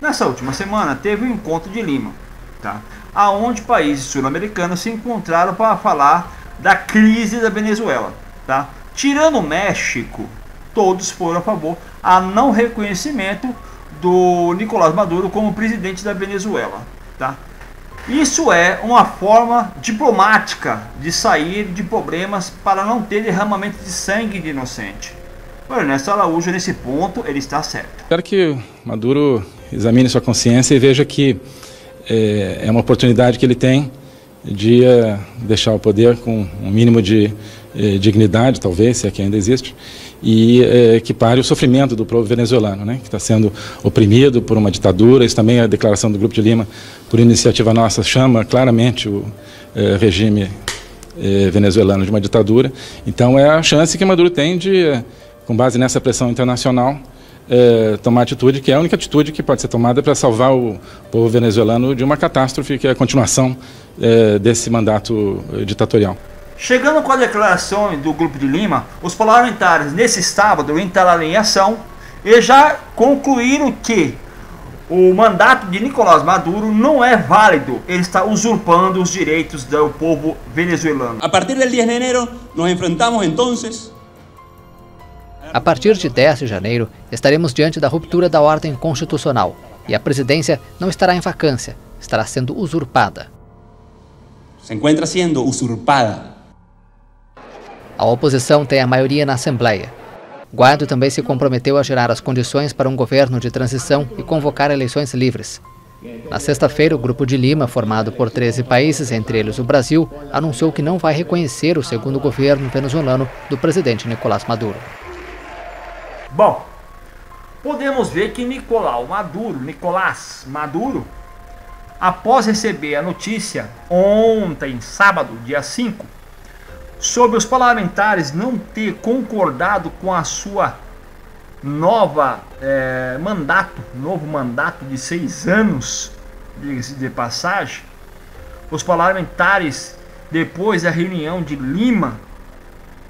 Nessa última semana teve o encontro de Lima, tá? Aonde países sul-americanos se encontraram para falar da crise da Venezuela, tá? Tirando o México, todos foram a favor a não reconhecimento do Nicolás Maduro como presidente da Venezuela, tá? Isso é uma forma diplomática de sair de problemas para não ter derramamento de sangue de inocente. O Ernesto Araújo, nesse ponto, ele está certo. Espero que Maduro examine sua consciência e veja que é uma oportunidade que ele tem de deixar o poder com um mínimo de dignidade, talvez, se é que ainda existe, e que pare o sofrimento do povo venezuelano, né, que está sendo oprimido por uma ditadura. Isso também é a declaração do Grupo de Lima, por iniciativa nossa, chama claramente o regime venezuelano de uma ditadura. Então é a chance que Maduro tem de, com base nessa pressão internacional, tomar atitude, que é a única atitude que pode ser tomada para salvar o povo venezuelano de uma catástrofe, que é a continuação desse mandato ditatorial. Chegando com a declaração do Grupo de Lima, os parlamentares nesse sábado entraram em ação e já concluíram que o mandato de Nicolás Maduro não é válido, ele está usurpando os direitos do povo venezuelano. A partir del 10 de enero nos enfrentamos entonces. A partir de 10 de janeiro, estaremos diante da ruptura da ordem constitucional e a presidência não estará em vacância, estará sendo usurpada. Se encuentra siendo usurpada. A oposição tem a maioria na Assembleia. Guaido também se comprometeu a gerar as condições para um governo de transição e convocar eleições livres. Na sexta-feira, o Grupo de Lima, formado por 13 países, entre eles o Brasil, anunciou que não vai reconhecer o segundo governo venezuelano do presidente Nicolás Maduro. Bom, podemos ver que Nicolás Maduro, após receber a notícia ontem, sábado, dia 5, sobre os parlamentares não ter concordado com a sua novo mandato de 6 anos, diga-se de passagem, os parlamentares, depois da reunião de Lima,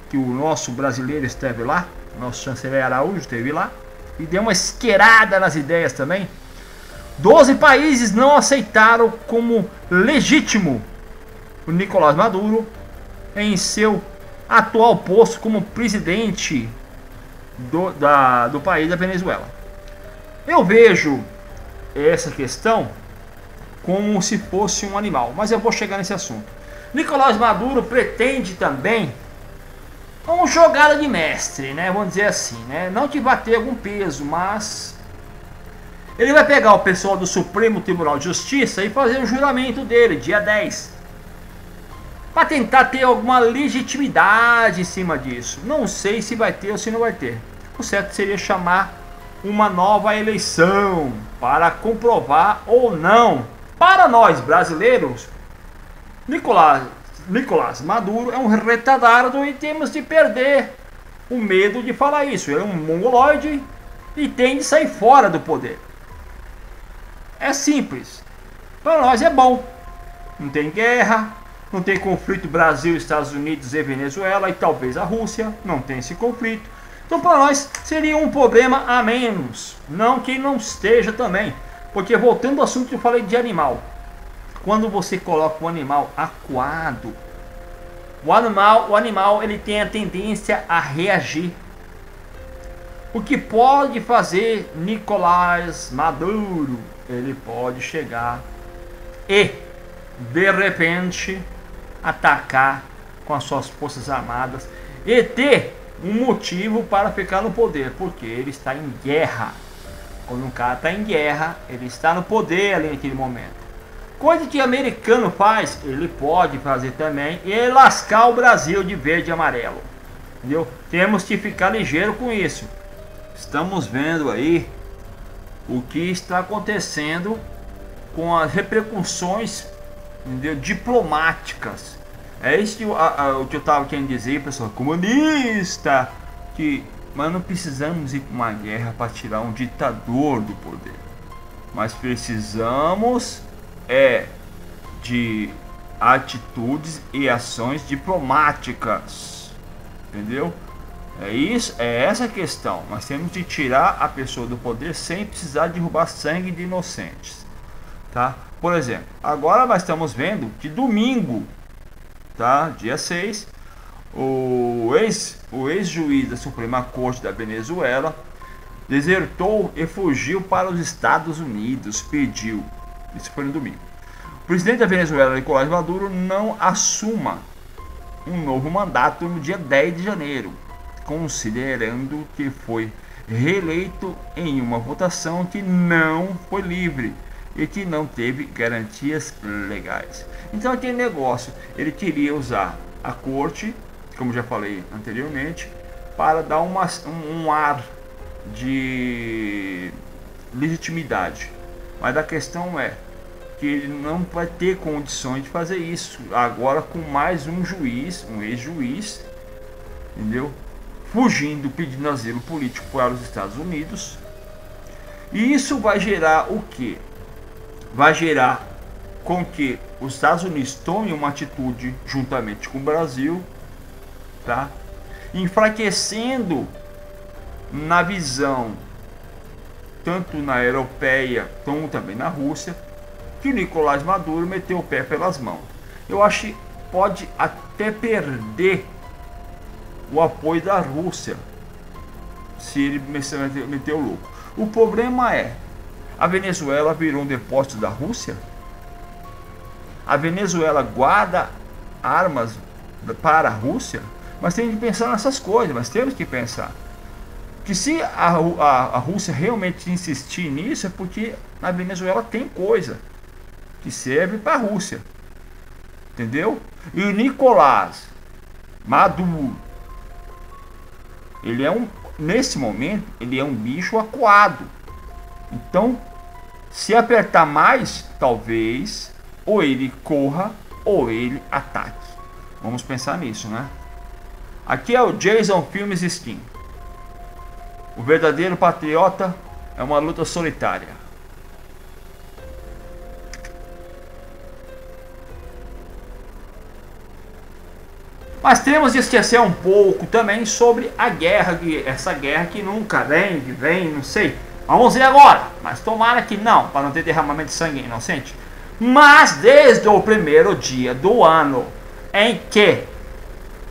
que o nosso brasileiro esteve lá, nosso chanceler Araújo esteve lá, e deu uma esquerada nas ideias também, 12 países não aceitaram como legítimo o Nicolás Maduro em seu atual posto como presidente do país da Venezuela. Eu vejo essa questão como se fosse um animal, mas eu vou chegar nesse assunto. Nicolás Maduro pretende também uma jogada de mestre, né? Vamos dizer assim, né? Não que vai ter algum peso, mas ele vai pegar o pessoal do Supremo Tribunal de Justiça e fazer o juramento dele, dia 10. Para tentar ter alguma legitimidade em cima disso. Não sei se vai ter ou se não vai ter. O certo seria chamar uma nova eleição para comprovar ou não. Para nós brasileiros, Nicolás Maduro é um retardado e temos de perder o medo de falar isso. Ele é um mongoloide e tem de sair fora do poder. É simples. Para nós é bom. Não tem guerra. Não tem conflito Brasil, Estados Unidos e Venezuela, e talvez a Rússia, não tem esse conflito. Então para nós seria um problema a menos, não que não esteja também. Porque voltando ao assunto que eu falei de animal, quando você coloca um animal acuado, o animal ele tem a tendência a reagir. O que pode fazer Nicolás Maduro? Ele pode chegar e, de repente, atacar com as suas forças armadas e ter um motivo para ficar no poder, porque ele está em guerra. Quando um cara está em guerra, ele está no poder ali naquele momento. Coisa que o americano faz, ele pode fazer também, e lascar o Brasil de verde e amarelo. Entendeu? Temos que ficar ligeiro com isso. Estamos vendo aí o que está acontecendo com as repercussões, entendeu, diplomáticas. É isso que eu estava querendo dizer, pessoal, comunista, mas não precisamos ir para uma guerra para tirar um ditador do poder, mas precisamos de atitudes e ações diplomáticas, entendeu? É essa a questão. Nós temos de tirar a pessoa do poder sem precisar derrubar sangue de inocentes, tá? Por exemplo, agora nós estamos vendo que domingo, tá? Dia 6, o ex-juiz da Suprema Corte da Venezuela desertou e fugiu para os Estados Unidos, pediu, isso foi no domingo. O presidente da Venezuela, Nicolás Maduro, não assuma um novo mandato no dia 10 de janeiro, considerando que foi reeleito em uma votação que não foi livre e que não teve garantias legais. Então aquele negócio, ele queria usar a corte, como já falei anteriormente, para dar um ar de legitimidade. Mas a questão é que ele não vai ter condições de fazer isso agora com mais um juiz, um ex-juiz, entendeu? Fugindo, pedindo asilo político para os Estados Unidos. E isso vai gerar o quê? Vai gerar com que os Estados Unidos tomem uma atitude juntamente com o Brasil, tá? Enfraquecendo na visão, tanto na europeia como também na Rússia, que o Nicolás Maduro meteu o pé pelas mãos. Eu acho que pode até perder o apoio da Rússia se ele meter o louco. O problema é, a Venezuela virou um depósito da Rússia? A Venezuela guarda armas para a Rússia? Mas tem que pensar nessas coisas, mas temos que pensar que se a Rússia realmente insistir nisso, é porque na Venezuela tem coisa que serve para a Rússia, entendeu? E o Nicolás Maduro, ele é nesse momento, ele é um bicho acuado. Então, se apertar mais, talvez ou ele corra ou ele ataque. Vamos pensar nisso, né? Aqui é o Jason Filmes Skin. O verdadeiro patriota é uma luta solitária. Mas temos de esquecer um pouco também sobre a guerra, essa guerra que nunca vem, não sei. Vamos ver agora, mas tomara que não, para não ter derramamento de sangue inocente. Mas desde o primeiro dia do ano em que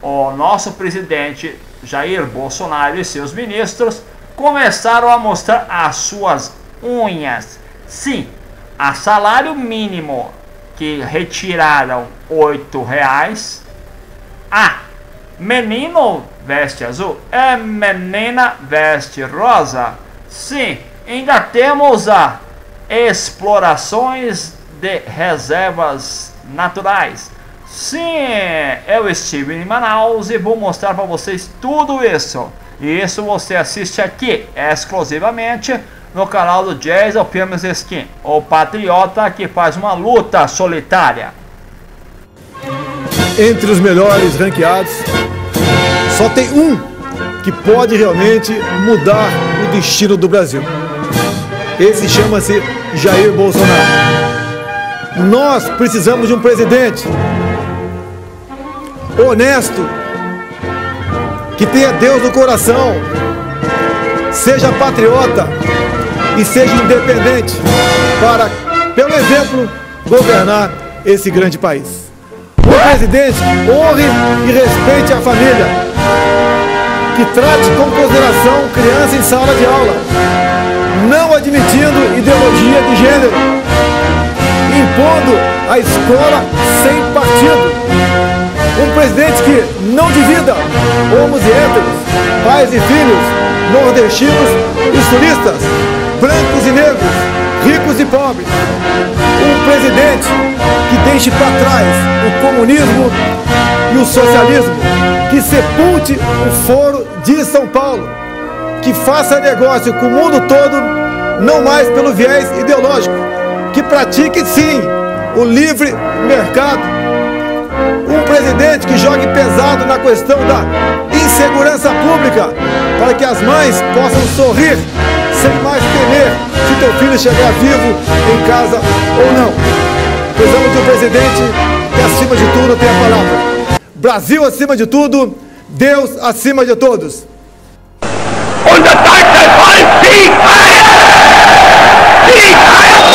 o nosso presidente Jair Bolsonaro e seus ministros começaram a mostrar as suas unhas. Sim, a salário mínimo que retiraram R$8. Menino veste azul, menina veste rosa. Sim, ainda temos a explorações de reservas naturais. Sim, eu estive em Manaus e vou mostrar para vocês tudo isso. E isso você assiste aqui exclusivamente no canal do Jason Filmes Skin, o patriota que faz uma luta solitária. Entre os melhores ranqueados, só tem um que pode realmente mudar o destino do Brasil. Esse chama-se Jair Bolsonaro. Nós precisamos de um presidente honesto, que tenha Deus no coração, seja patriota e seja independente para, pelo exemplo, governar esse grande país. O presidente honre e respeite a família, que trate com consideração criança em sala de aula, não admitindo ideologia de gênero, impondo a escola sem partido. Um presidente que não divida homos e héteros, pais e filhos, nordestinos e sulistas, brancos e negros, ricos e pobres. Um presidente que deixe para trás o comunismo e o socialismo, que sepulte o Foro de São Paulo, que faça negócio com o mundo todo, não mais pelo viés ideológico, que pratique sim o livre mercado. Um presidente que jogue pesado na questão da insegurança pública, para que as mães possam sorrir sem mais temer se teu filho chegar vivo em casa ou não. Precisamos de um presidente que acima de tudo tem a palavra. Brasil acima de tudo, Deus acima de todos. und das deutsche Volk Sieg feiert! Sieg feiert!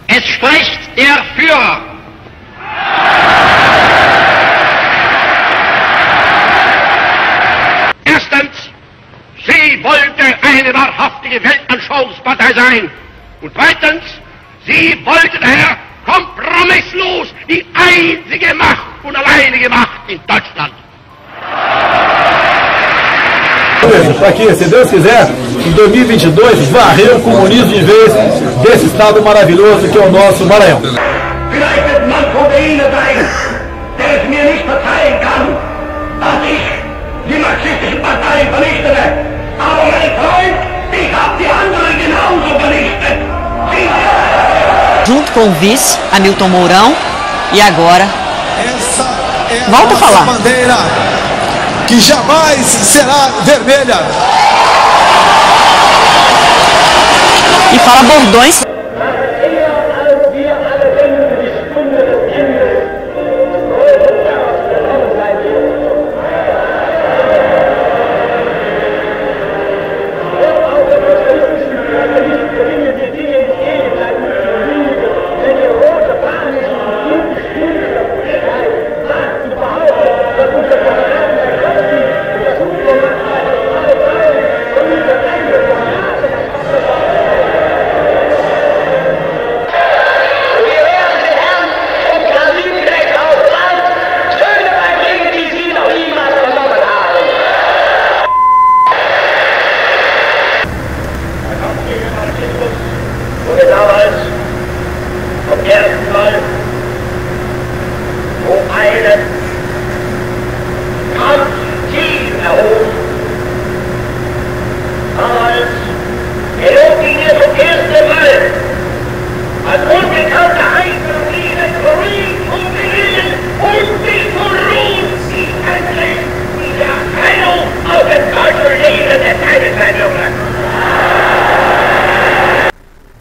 Es spricht der Führer. Erstens, sie wollte eine wahrhaftige Weltanschauungspartei sein. Und zweitens, sie wollte daher kompromisslos die einzige Macht und alleinige Macht in Deutschland. Para que, se Deus quiser, em 2022, varrer o comunismo de vez desse estado maravilhoso que é o nosso Maranhão. Vielleicht wird man von Ihnen sein, der es mir nicht verzeihen kann, dass ich die marxistischen Parteien vernichtete. Aber mein Freund, ich habe die anderen genauso vernichtet. Junto com o vice, Hamilton Mourão, e agora... Essa é a Volta a falar. bandeira, que jamais será vermelha. E fala bordões.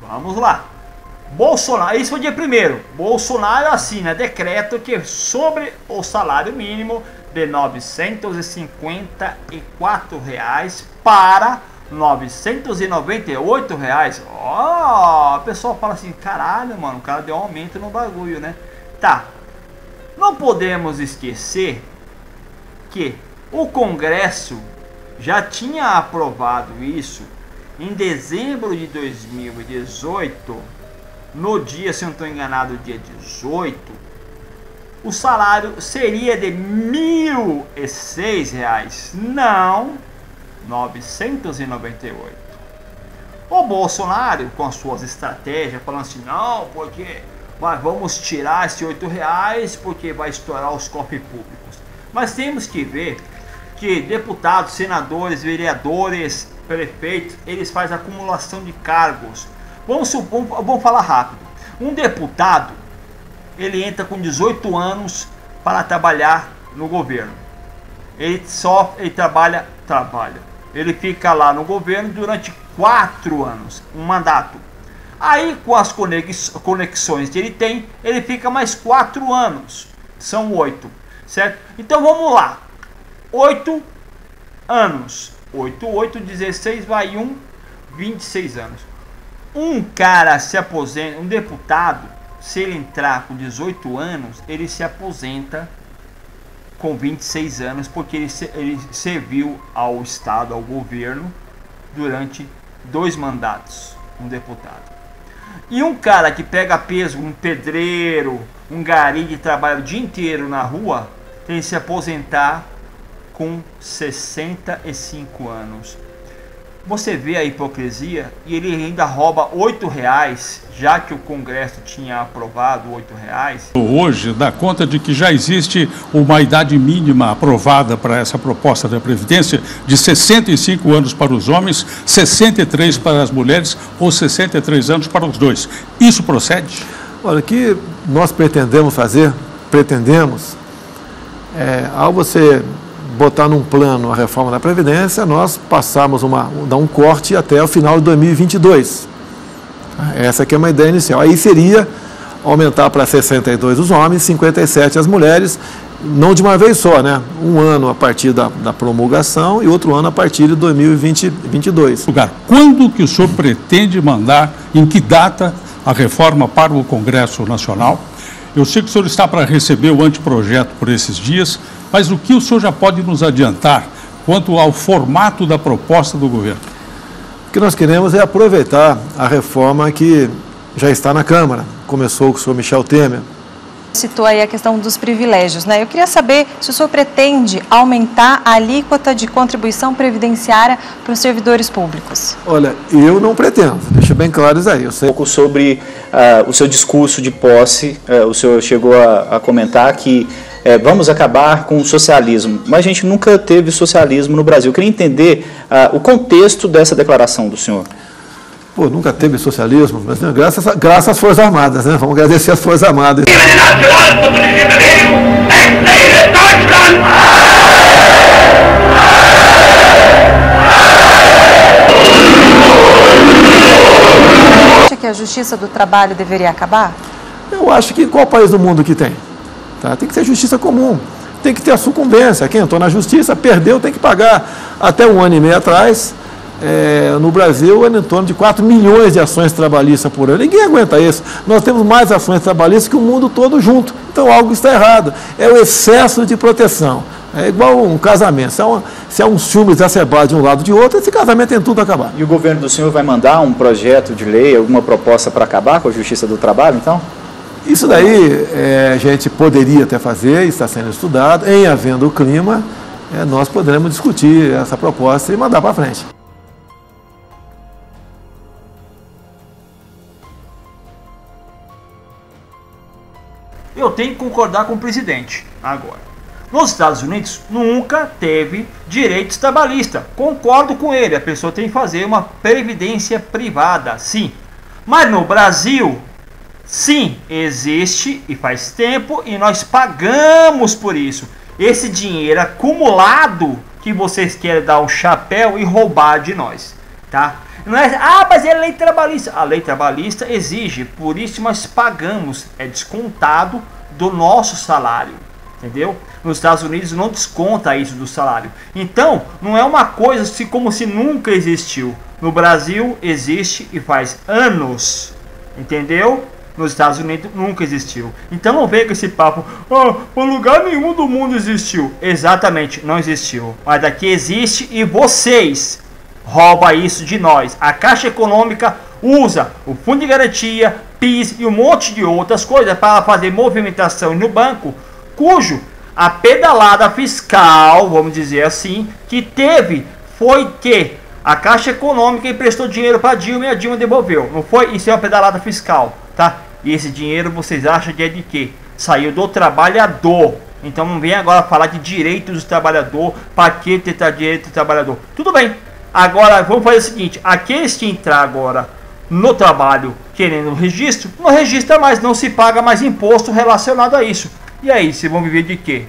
Vamos lá. Bolsonaro, isso foi dia 1º. Bolsonaro assina decreto que sobre o salário mínimo de R$ 954 para R$ 998. Ó, o pessoal fala assim, caralho, mano, o cara deu um aumento no bagulho, né? Tá. Não podemos esquecer que o Congresso já tinha aprovado isso em dezembro de 2018, no dia, se eu não estou enganado, dia 18, o salário seria de R$ 1.006, não 998. O Bolsonaro, com as suas estratégias, falando assim, não, porque vamos tirar esses R$ 8 porque vai estourar os cofres públicos. Mas temos que ver que deputados, senadores, vereadores, prefeitos, eles fazem acumulação de cargos. Vamos falar rápido. Um deputado, ele entra com 18 anos para trabalhar no governo. Ele trabalha. Ele fica lá no governo durante 4 anos, um mandato. Aí, com as conexões que ele tem, ele fica mais 4 anos. São 8, certo? Então vamos lá. 8 anos. 8, 16, vai 26 anos. Um cara se aposenta, um deputado, se ele entrar com 18 anos, ele se aposenta com 26 anos, porque ele serviu ao Estado, ao governo, durante 2 mandatos, um deputado. E um cara que pega peso, um pedreiro, um gari que trabalha o dia inteiro na rua, tem que se aposentar com 65 anos. Você vê a hipocrisia, e ele ainda rouba R$ 8, já que o Congresso tinha aprovado R$ 8. Hoje dá conta de que já existe uma idade mínima aprovada para essa proposta da Previdência de 65 anos para os homens, 63 para as mulheres ou 63 anos para os dois. Isso procede? Olha, o que nós pretendemos, ao você botar num plano a reforma da Previdência, nós passamos dar um corte até o final de 2022. Essa aqui é uma ideia inicial. Aí seria aumentar para 62 os homens, 57 as mulheres, não de uma vez só, né? Um ano a partir da promulgação e outro ano a partir de 2022. Quando que o senhor pretende mandar, em que data, a reforma para o Congresso Nacional? Eu sei que o senhor está para receber o anteprojeto por esses dias, mas o que o senhor já pode nos adiantar quanto ao formato da proposta do governo? O que nós queremos é aproveitar a reforma que já está na Câmara. Começou com o senhor Michel Temer. Citou aí a questão dos privilégios, né? Eu queria saber se o senhor pretende aumentar a alíquota de contribuição previdenciária para os servidores públicos. Olha, eu não pretendo, deixa bem claro isso aí. Eu sei. Um pouco sobre o seu discurso de posse, o senhor chegou a comentar que vamos acabar com o socialismo, mas a gente nunca teve socialismo no Brasil. Eu queria entender o contexto dessa declaração do senhor. Pô, nunca teve socialismo, mas, né, graças às Forças Armadas, né? Vamos agradecer às Forças Armadas. Acha que a Justiça do Trabalho deveria acabar? Eu acho que qual país do mundo que tem? Tá? Tem que ter justiça comum, tem que ter a sucumbência. Quem entrou na justiça, perdeu, tem que pagar. Até um ano e meio atrás, no Brasil, é em torno de 4 milhões de ações trabalhistas por ano. Ninguém aguenta isso. Nós temos mais ações trabalhistas que o mundo todo junto. Então, algo está errado. É o excesso de proteção. É igual um casamento. Se há um ciúme exacerbado de um lado ou de outro, esse casamento tem tudo a acabar. E o governo do senhor vai mandar um projeto de lei, alguma proposta para acabar com a Justiça do Trabalho, então? Isso daí a gente poderia até fazer, está sendo estudado. Em havendo o clima, nós poderemos discutir essa proposta e mandar para frente. Eu tenho que concordar com o presidente agora. Nos Estados Unidos nunca teve direitos trabalhistas. Concordo com ele, a pessoa tem que fazer uma previdência privada, sim. Mas no Brasil, sim, existe e faz tempo e nós pagamos por isso. Esse dinheiro acumulado que vocês querem dar um chapéu e roubar de nós, tá? Não é, mas é lei trabalhista. A lei trabalhista exige, por isso nós pagamos, é descontado do nosso salário, entendeu? Nos Estados Unidos não desconta isso do salário. Então, não é uma coisa assim como se nunca existiu. No Brasil existe e faz anos, entendeu? Nos Estados Unidos nunca existiu. Então não venha com esse papo, lugar nenhum do mundo existiu. Exatamente, não existiu. Mas aqui existe e vocês rouba isso de nós. A Caixa Econômica usa o Fundo de Garantia, PIS e um monte de outras coisas para fazer movimentação no banco, cujo a pedalada fiscal, vamos dizer assim, que teve foi que a Caixa Econômica emprestou dinheiro para Dilma e a Dilma devolveu. Não foi? Isso é uma pedalada fiscal, tá? E esse dinheiro vocês acham que é de quê? Saiu do trabalhador. Então não vem agora falar de direitos do trabalhador, para que ter direito do trabalhador. Tudo bem. Agora vamos fazer o seguinte, aqueles que entrar agora no trabalho querendo registro, não registra mais, não se paga mais imposto relacionado a isso. E aí, vocês vão viver de quê?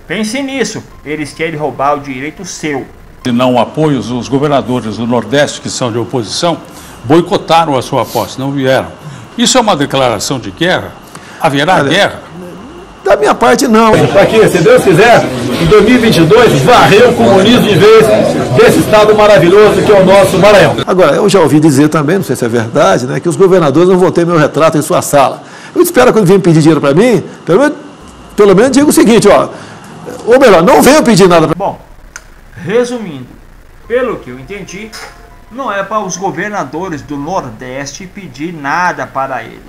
Pense nisso, eles querem roubar o direito seu. E não apoio, os governadores do Nordeste, que são de oposição, boicotaram a sua posse, não vieram. Isso é uma declaração de guerra? Haverá guerra? Da minha parte, não. Para que, se Deus quiser, em 2022, varrer o comunismo de vez desse estado maravilhoso que é o nosso Maranhão. Agora, eu já ouvi dizer também, não sei se é verdade, né, que os governadores não vão ter meu retrato em sua sala. Eu espero que quando vem pedir dinheiro para mim, pelo menos diga o seguinte, ou melhor, não venham pedir nada para mim. Bom, resumindo, pelo que eu entendi, não é para os governadores do Nordeste pedir nada para ele.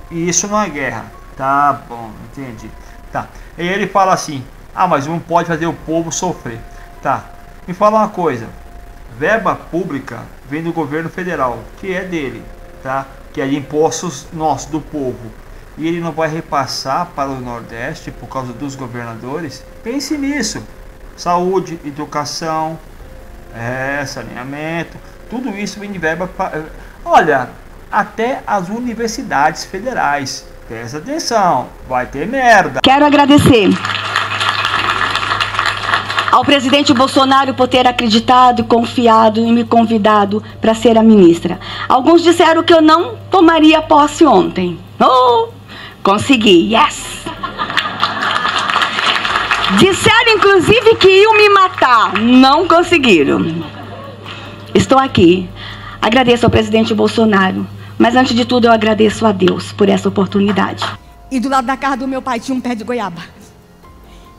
E isso não é guerra. Tá bom, entendi. Tá. E ele fala assim, mas não pode fazer o povo sofrer. Tá. Me fala uma coisa. Verba pública vem do governo federal, que é dele, tá? Que é de impostos nossos, do povo. E ele não vai repassar para o Nordeste por causa dos governadores? Pense nisso. Saúde, educação, saneamento, tudo isso vem de verba. Olha, até as universidades federais. Presta atenção, vai ter merda. Quero agradecer ao presidente Bolsonaro por ter acreditado e confiado e me convidado para ser a ministra. Alguns disseram que eu não tomaria posse ontem. Consegui, yes! Disseram, inclusive, que iam me matar. Não conseguiram. Estou aqui. Agradeço ao presidente Bolsonaro. Mas, antes de tudo, eu agradeço a Deus por essa oportunidade. E do lado da casa do meu pai tinha um pé de goiaba.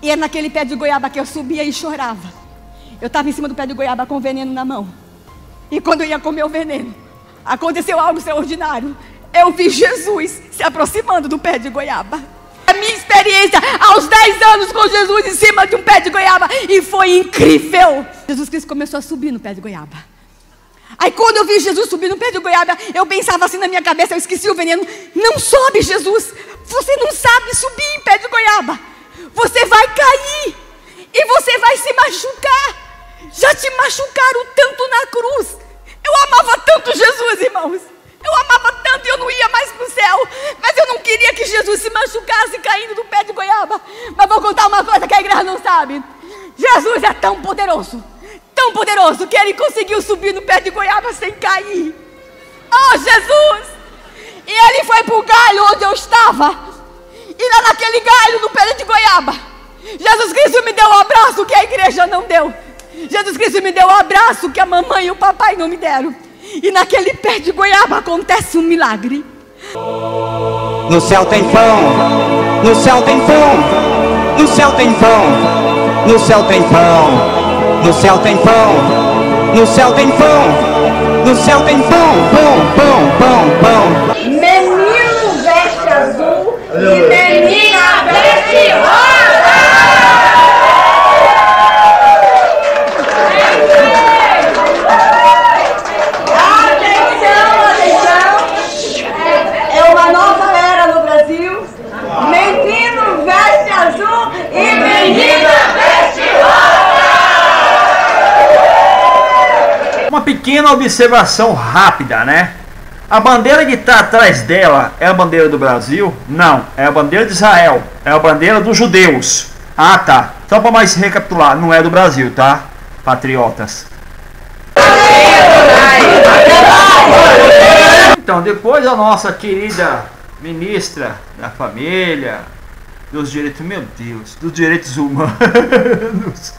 E é naquele pé de goiaba que eu subia e chorava. Eu estava em cima do pé de goiaba com veneno na mão. E quando eu ia comer o veneno, aconteceu algo extraordinário. Eu vi Jesus se aproximando do pé de goiaba. A minha experiência aos 10 anos com Jesus em cima de um pé de goiaba. E foi incrível. Jesus Cristo começou a subir no pé de goiaba. Aí quando eu vi Jesus subir no pé de goiaba, eu pensava assim na minha cabeça, eu esqueci o veneno. Não sobe, Jesus. Você não sabe subir em pé de goiaba. Você vai cair. E você vai se machucar. Já te machucaram tanto na cruz. Eu amava tanto Jesus, irmãos. Eu amava tanto e eu não ia mais para o céu. Mas eu não queria que Jesus se machucasse caindo do pé de goiaba. Mas vou contar uma coisa que a igreja não sabe. Jesus é tão poderoso que ele conseguiu subir no pé de goiaba sem cair. Oh, Jesus! E ele foi para o galho onde eu estava. E lá naquele galho, no pé de goiaba, Jesus Cristo me deu um abraço que a igreja não deu. Jesus Cristo me deu um abraço que a mamãe e o papai não me deram. E naquele pé de goiaba acontece um milagre. No céu tem pão, no céu tem pão, no céu tem pão, no céu tem pão, no céu tem pão, no céu tem pão, no céu tem pão, pão. Menino veste azul e menina veste rosa. Menino veste azul e menina veste rosa. Uma pequena observação rápida, né? A bandeira que está atrás dela é a bandeira do Brasil? Não, é a bandeira de Israel. É a bandeira dos judeus. Ah, tá. Só para mais recapitular, não é do Brasil, tá? Patriotas. Então, depois a nossa querida ministra da família, dos direitos, meu Deus, dos direitos humanos,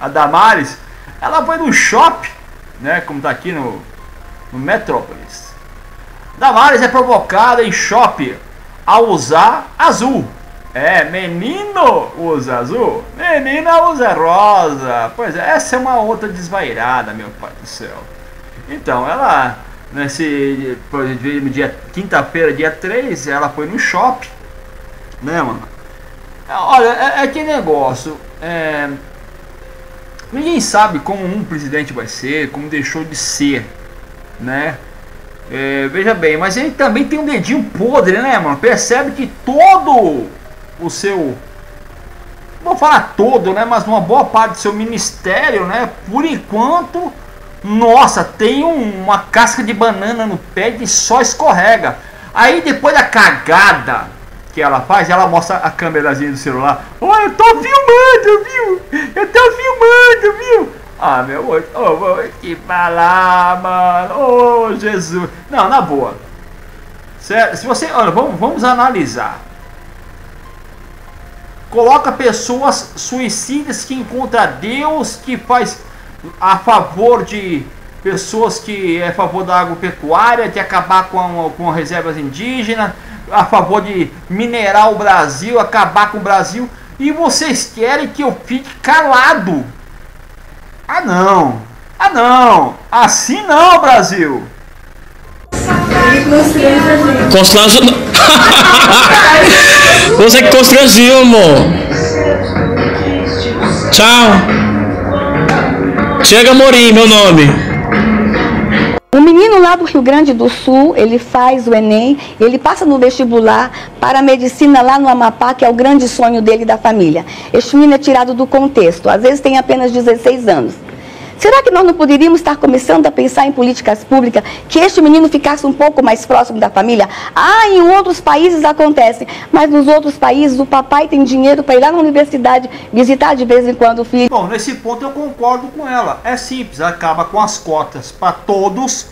a Damares, ela foi no shopping, né, como tá aqui no Metrópolis. Damares é provocada em shopping ao usar azul. É, menino usa azul, menina usa rosa. Pois é, essa é uma outra desvairada, meu pai do céu. Então, ela... Nesse dia quinta-feira, dia 3, ela foi no shopping, né, mano? Olha, é que negócio. Ninguém sabe como um presidente vai ser, como deixou de ser, né? Veja bem, mas ele também tem um dedinho podre, né, mano? Percebe que todo o seu... Não vou falar todo, né? Mas uma boa parte do seu ministério, né? Por enquanto... Nossa, tem uma casca de banana no pé que só escorrega. Aí depois da cagada que ela faz, ela mostra a câmerazinha do celular. Olha, eu tô filmando, viu? Eu tô filmando, viu? Ah, meu, vou te falar, mano. Oh, Jesus. Não, na boa. Sério, se você, olha, vamos analisar. Coloca pessoas suicidas que encontram Deus, que faz a favor de pessoas que é a favor da agropecuária, de acabar com reservas indígenas, a favor de minerar o Brasil, acabar com o Brasil, e vocês querem que eu fique calado? Ah não, assim não, Brasil. Constrangiu. Você que constrangiu, amor. Tchau. Chega, Morim, meu nome. Um menino lá do Rio Grande do Sul, ele faz o Enem, ele passa no vestibular para a medicina lá no Amapá, que é o grande sonho dele e da família. Este menino é tirado do contexto, às vezes tem apenas 16 anos. Será que nós não poderíamos estar começando a pensar em políticas públicas que este menino ficasse um pouco mais próximo da família? Ah, em outros países acontece, mas nos outros países o papai tem dinheiro para ir lá na universidade visitar de vez em quando o filho. Bom, nesse ponto eu concordo com ela. É simples, acaba com as cotas para todos,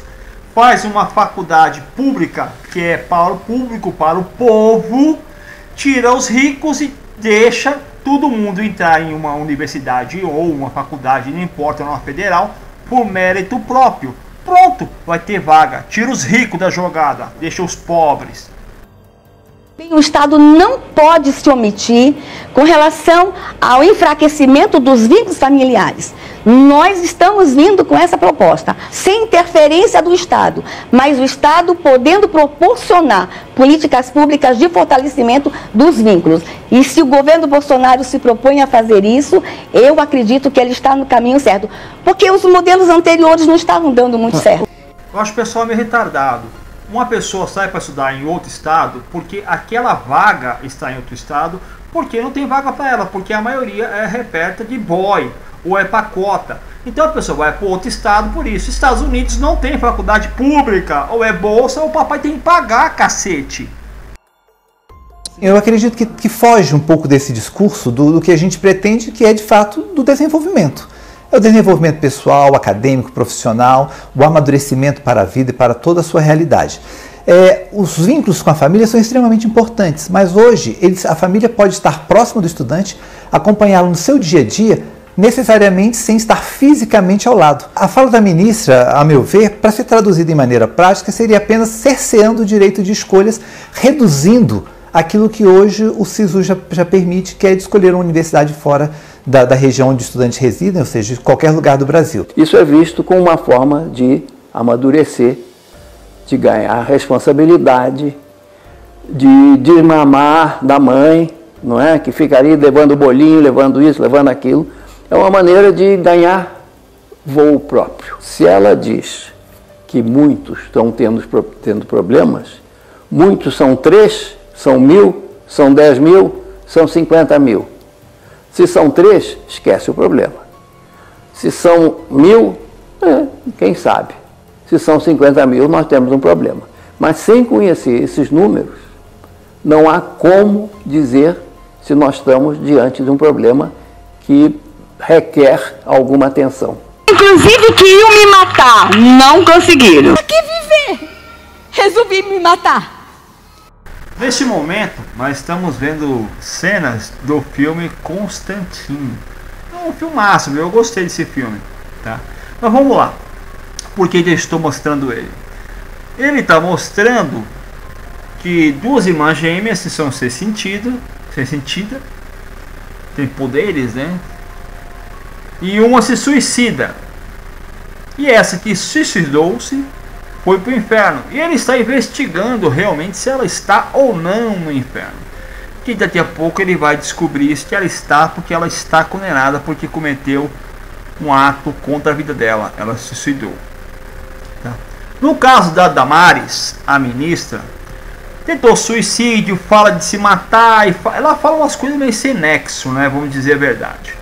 faz uma faculdade pública que é para o público, para o povo, tira os ricos e deixa todo mundo entrar em uma universidade ou uma faculdade, não importa, uma federal, por mérito próprio. Pronto, vai ter vaga. Tira os ricos da jogada, deixa os pobres. O Estado não pode se omitir com relação ao enfraquecimento dos vínculos familiares. Nós estamos vindo com essa proposta, sem interferência do Estado, mas o Estado podendo proporcionar políticas públicas de fortalecimento dos vínculos. E se o governo Bolsonaro se propõe a fazer isso, eu acredito que ele está no caminho certo, porque os modelos anteriores não estavam dando muito certo. Eu acho o pessoal meio retardado. Uma pessoa sai para estudar em outro estado porque aquela vaga está em outro estado, porque não tem vaga para ela, porque a maioria é reperta de boy ou é pacota. Então a pessoa vai para outro estado por isso. Estados Unidos não tem faculdade pública, ou é bolsa ou o papai tem que pagar, cacete. Eu acredito que foge um pouco desse discurso do que a gente pretende, que é de fato do desenvolvimento. É o desenvolvimento pessoal, acadêmico, profissional, o amadurecimento para a vida e para toda a sua realidade. Os vínculos com a família são extremamente importantes, mas hoje a família pode estar próxima do estudante, acompanhá-lo no seu dia a dia, necessariamente sem estar fisicamente ao lado. A fala da ministra, a meu ver, para ser traduzida em maneira prática, seria apenas cerceando o direito de escolhas, reduzindo aquilo que hoje o SISU já permite, que é de escolher uma universidade fora da região onde estudantes residem, ou seja, de qualquer lugar do Brasil. Isso é visto como uma forma de amadurecer, de ganhar responsabilidade, de desmamar da mãe, não é? Que ficaria levando bolinho, levando isso, levando aquilo. É uma maneira de ganhar voo próprio. Se ela diz que muitos estão tendo problemas, muitos são 3, são 1.000, são 10.000, são 50.000. Se são 3, esquece o problema. Se são 1.000, quem sabe. Se são 50.000, nós temos um problema. Mas sem conhecer esses números, não há como dizer se nós estamos diante de um problema que requer alguma atenção. Inclusive que iam me matar, não conseguiram. Pra que viver? Resolvi me matar. Neste momento, nós estamos vendo cenas do filme Constantine. É um filmaço, eu gostei desse filme, tá? Mas vamos lá. Por que eu estou mostrando ele? Ele está mostrando que duas irmãs gêmeas que são sem sentido, tem poderes, né? E uma se suicida. E essa que suicidou-se foi para o inferno. E ele está investigando realmente se ela está ou não no inferno. Que daqui a pouco ele vai descobrir isso, que ela está, porque ela está condenada porque cometeu um ato contra a vida dela. Ela se suicidou. Tá? No caso da Damares, a ministra, tentou suicídio, fala de se matar, ela fala umas coisas meio sem nexo, né? Vamos dizer a verdade.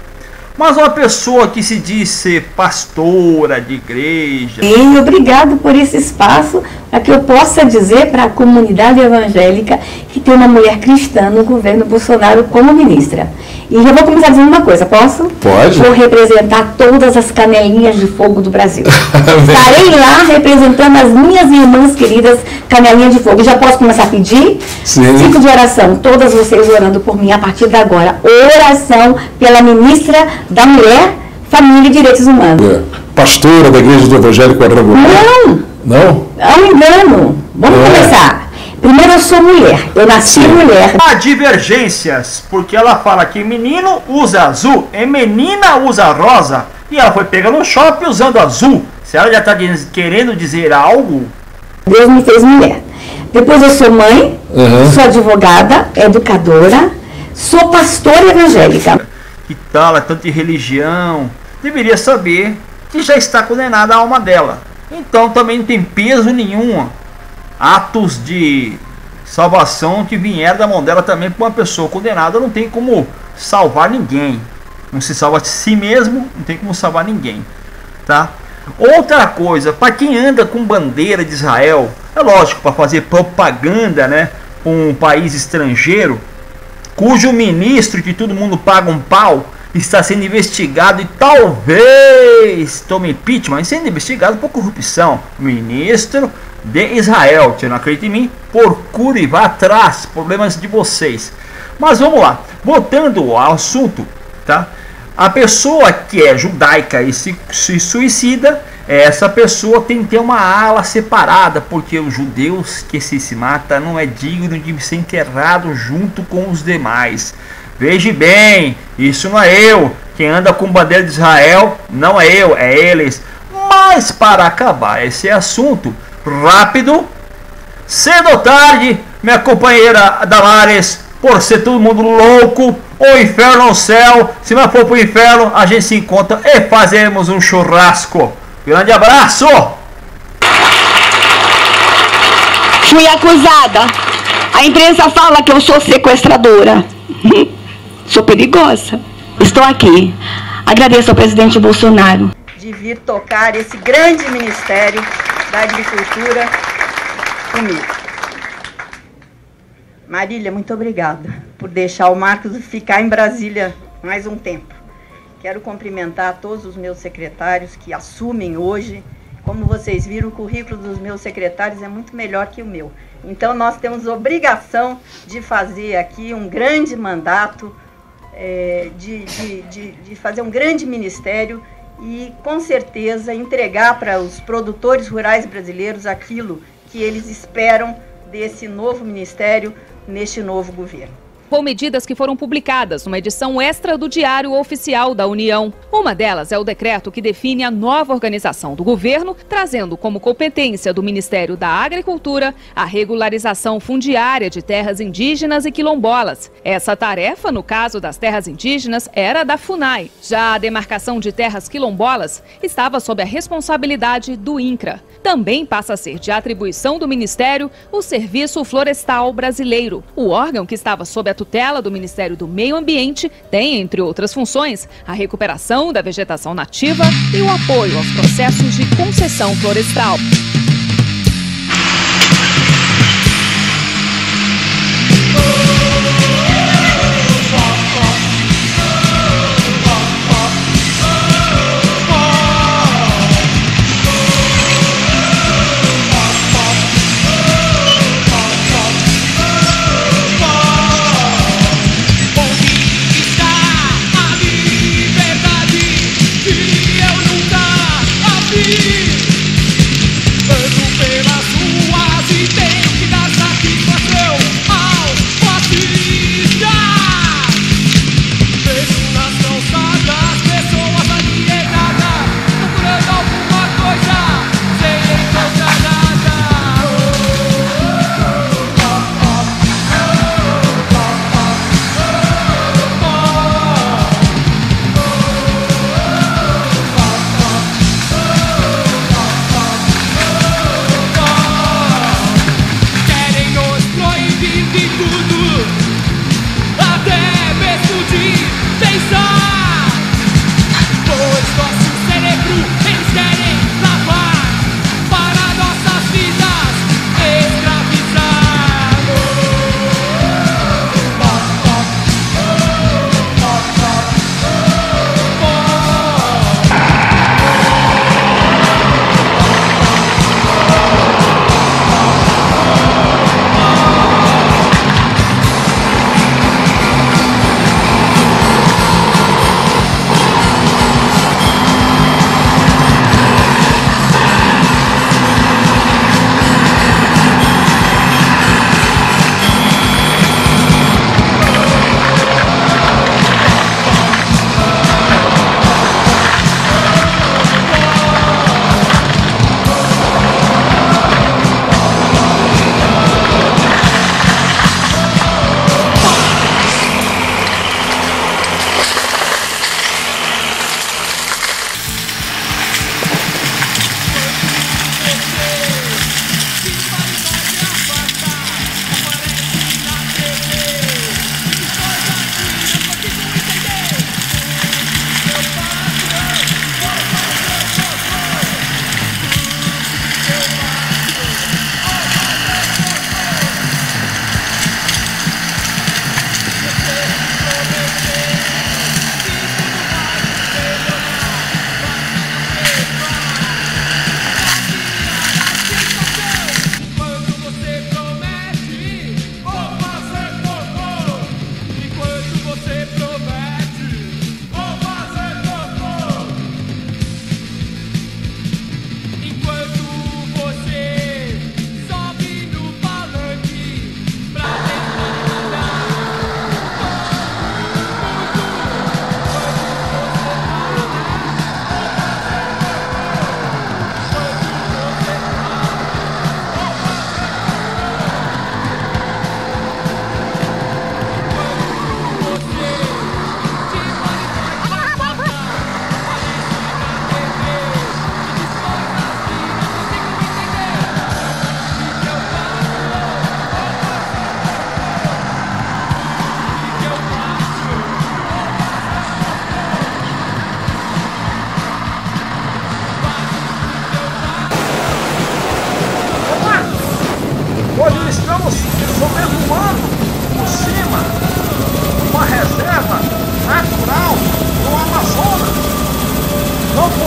Mas uma pessoa que se diz ser pastora de igreja... E obrigado por esse espaço, para que eu possa dizer para a comunidade evangélica que tem uma mulher cristã no governo Bolsonaro como ministra. E já vou começar dizendo uma coisa, posso? Pode. Vou representar todas as canelinhas de fogo do Brasil. Estarei lá representando as minhas irmãs queridas canelinhas de fogo. Já posso começar a pedir? Sim. 5 de oração, todas vocês orando por mim a partir de agora. Oração pela ministra da Mulher, Família e Direitos Humanos. Pastora da Igreja do Evangelho Quadrangular? Não! Não? É um engano. Vamos começar. Primeiro, eu sou mulher. Eu nasci mulher. Há divergências, porque ela fala que menino usa azul e menina usa rosa. E ela foi pega no shopping usando azul. Se ela já está querendo dizer algo... Deus me fez mulher. Depois eu sou mãe, sou advogada, educadora, sou pastora evangélica. Que tal, é tanto de religião, deveria saber que já está condenada a alma dela. Então também não tem peso nenhum atos de salvação que vieram da mão dela também. Para uma pessoa condenada não tem como salvar ninguém. Não se salva a si mesmo, não tem como salvar ninguém, tá? Outra coisa, para quem anda com bandeira de Israel, é lógico, para fazer propaganda, né, com um país estrangeiro, cujo ministro, que todo mundo paga um pau, está sendo investigado e talvez tome impeachment, sendo investigado por corrupção. Ministro de Israel, você não acredita em mim? Procure, vá atrás, problemas de vocês. Mas vamos lá, voltando ao assunto, tá? A pessoa que é judaica e se suicida, essa pessoa tem que ter uma ala separada, porque os judeus que se mata não é digno de ser enterrado junto com os demais. Veja bem, isso não é eu. Quem anda com bandeira de Israel não é eu, é eles. Mas para acabar esse assunto rápido, cedo ou tarde, minha companheira Damares, por ser todo mundo louco, ou inferno ou céu, se não for pro inferno, a gente se encontra e fazemos um churrasco. Grande abraço! Fui acusada. A imprensa fala que eu sou sequestradora. Sou perigosa. Estou aqui. Agradeço ao presidente Bolsonaro de vir tocar esse grande ministério da agricultura comigo. Marília, muito obrigada por deixar o Marcos ficar em Brasília mais um tempo. Quero cumprimentar todos os meus secretários que assumem hoje. Como vocês viram, o currículo dos meus secretários é muito melhor que o meu. Então, nós temos obrigação de fazer aqui um grande mandato, de fazer um grande ministério e, com certeza, entregar para os produtores rurais brasileiros aquilo que eles esperam desse novo ministério, neste novo governo. Com medidas que foram publicadas numa edição extra do Diário Oficial da União. Uma delas é o decreto que define a nova organização do governo, trazendo como competência do Ministério da Agricultura a regularização fundiária de terras indígenas e quilombolas. Essa tarefa, no caso das terras indígenas, era da FUNAI. Já a demarcação de terras quilombolas estava sob a responsabilidade do INCRA. Também passa a ser de atribuição do Ministério o Serviço Florestal Brasileiro. O órgão que estava sob a tutela do Ministério do Meio Ambiente tem, entre outras funções, a recuperação da vegetação nativa e o apoio aos processos de concessão florestal. Ando pelas ruas e tenho que dar satisfação aos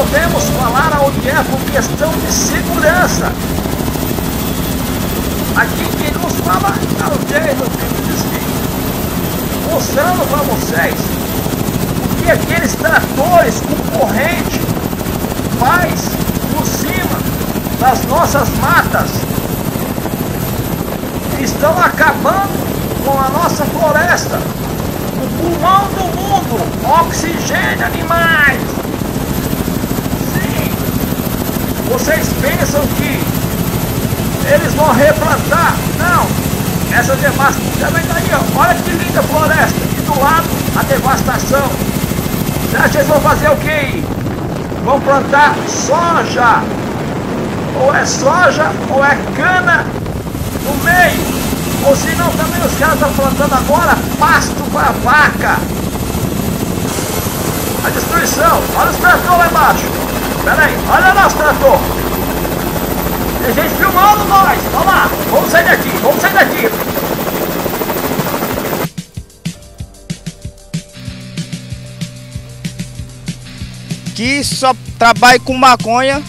podemos falar onde é por questão de segurança. Aqui quem nos fala é o Jay do Filho de Espírito, mostrando para vocês o que aqueles tratores com corrente faz por cima das nossas matas. Estão acabando com a nossa floresta, o pulmão do mundo, oxigênio, animais. Sim, vocês pensam que eles vão replantar? Não, essa devastação, também tá aí, ó. Olha que linda floresta, e do lado a devastação. Você acha que eles vão fazer o que? Vão plantar soja, ou é soja ou é cana no meio. Ou se não, também os caras estão plantando agora pasto para vaca. A destruição. Olha os tratores lá embaixo. Pera aí, olha lá os tratores. Tem gente filmando nós. Vamos lá, vamos sair daqui, vamos sair daqui. Que só trabalha com maconha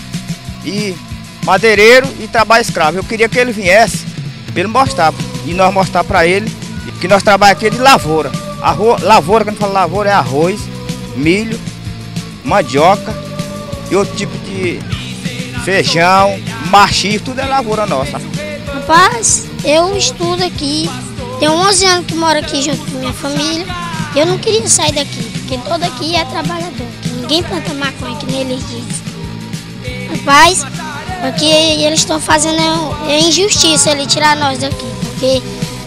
e madeireiro e trabalho escravo. Eu queria que ele viesse para ele mostrar. E nós mostrar para ele que nós trabalhamos aqui de lavoura. Lavoura, quando fala lavoura, é arroz, milho, mandioca e outro tipo de feijão, machixe, tudo é lavoura nossa. Rapaz, eu estudo aqui, tenho 11 anos que moro aqui junto com minha família. Eu não queria sair daqui, porque todo aqui é trabalhador, que ninguém planta maconha, que nem eles dizem. Rapaz, porque eles estão fazendo injustiça ele tirar nós daqui. Porque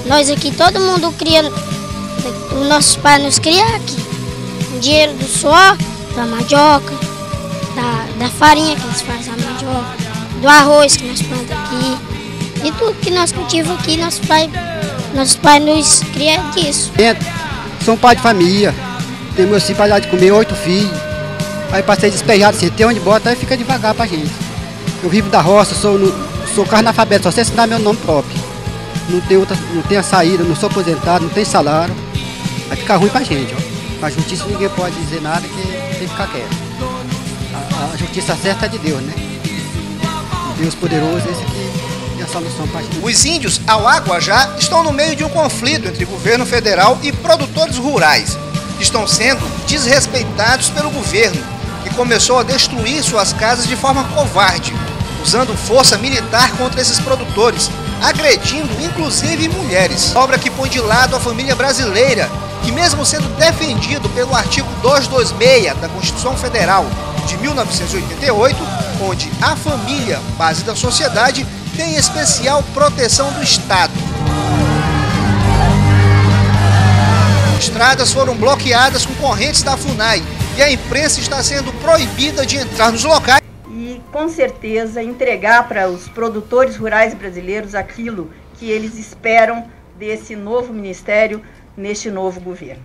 nós aqui, todo mundo cria, os nossos pais nos criam aqui. O dinheiro do suor, da mandioca, da farinha que eles fazem a mandioca, do arroz que nós plantamos aqui. E tudo que nós cultivamos aqui, nossos pais nos criam disso. Sou um pai de família, tenho meus filhos para dar de comer, 8 filhos. Aí passei despejado assim, tem onde bota, aí fica devagar pra gente. Eu vivo da roça, sou carnalfabeto, só sei ensinar meu nome próprio. Não tenho a saída, não sou aposentado, não tenho salário. Vai ficar ruim pra gente, ó. A justiça ninguém pode dizer nada, que tem que ficar quieto. A justiça certa é de Deus, né? Deus poderoso, esse aqui é a solução pra gente. Os índios Auaguajá estão no meio de um conflito entre governo federal e produtores rurais. Estão sendo desrespeitados pelo governo, que começou a destruir suas casas de forma covarde, usando força militar contra esses produtores, agredindo inclusive mulheres. Obra que põe de lado a família brasileira, que mesmo sendo defendido pelo artigo 226 da Constituição Federal de 1988, onde a família, base da sociedade, tem especial proteção do Estado. Estradas foram bloqueadas com correntes da FUNAI e a imprensa está sendo proibida de entrar nos locais. E, com certeza, entregar para os produtores rurais brasileiros aquilo que eles esperam desse novo ministério, neste novo governo.